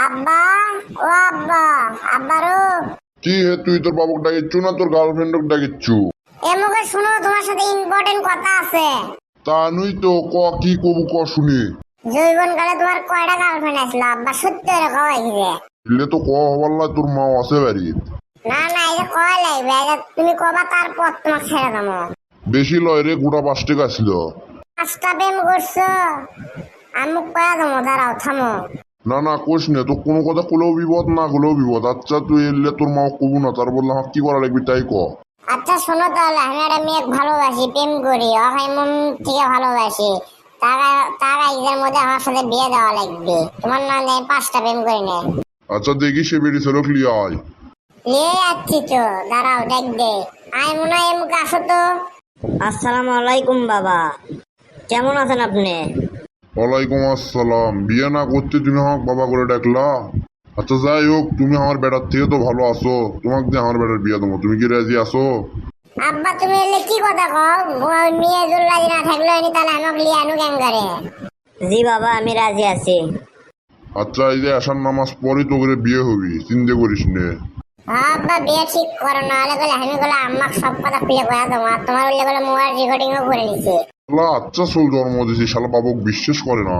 আব্বা, ও আব্বা, আব্বারু। কি হে, তুই তোর বাবুক ডাকিচ্ছু না তোর গার্লফ্রেন্ডক ডাকিচ্ছু? এমকে শুনো, তোমার সাথে ইম্পর্টেন্ট কথা আছে। তা নুই তো ক, কি কবু ক শুনি। জৈবন কালে তোমার কয়টা গার্লফ্রেন্ড আসলো আব্বা? সত্যি করে কয় কি যে? এলে তো ক হবাল্লা তোর মা আছে বাড়ি। না না, এই যে কয় লাগবে, এই যে তুমি কবা তারপর তোমাকে ছেড়ে দেবো। বেশি লয় রে, গোটা 5 টাকা ছিল। পাঁচটা প্রেম করছো, আমি কয়া দেবো, দাঁড়াও থামো। না না কোষ নে, তো কোনো কথা কলেও বিপদ, না কলেও বিপদ। আচ্ছা তুই এলে তোর মা কবু না, তার বললাম আমার কি করা লাগবে তাই ক। আচ্ছা শোনো, তাহলে আমি একটা মেয়ে ভালোবাসি, প্রেম করি, ওকে মন থেকে ভালোবাসি। তার ঈদের মধ্যে আমার সাথে বিয়ে দেওয়া লাগবে। তোমার না নেই, 5টা প্রেম করে নে। আচ্ছা দেখি সে বেরিয়ে ছিল ক্লিয়ার আয়। নিয়ে যাচ্ছি তো, দাঁড়াও দেখ দে। আয় মনে হয় এমকে আসো তো। আসসালামু আলাইকুম বাবা, কেমন আছেন আপনি? ওয়ালাইকুম আসসালাম। বিয়ে না করতে তুমি আমাকে বাবা করে ডাকলা? আচ্ছা যাই হোক, তুমি আমার বেটার থেকে তো ভালো আছো, তোমাকে দিয়ে আমার বেটার বিয়ে দেবো, তুমি কি রাজি আছো? আব্বা তুমি এলে কি কথা কও? ওই মেয়ে যদি রাজি না থাকলে তাহলে আমাকে লিয়ে আনু কেন করে? জি বাবা, আমি রাজি আছি। আচ্ছা এই যে আসার নামাজ পড়ি তো করে বিয়ে হবি, চিন্তা করিস নে। আব্বা বিয়ে ঠিক করো, নাহলে গেলে আমি গেলে আমাকে সব কথা খুলে কয়া দেবো। আর তোমার উল্লে গেলে মোবাইল রেকর্ডিংও করে নিছে। শালা আচ্ছা চল জন্ম দিছি, শালা বাবুক বিশ্বাস করে না।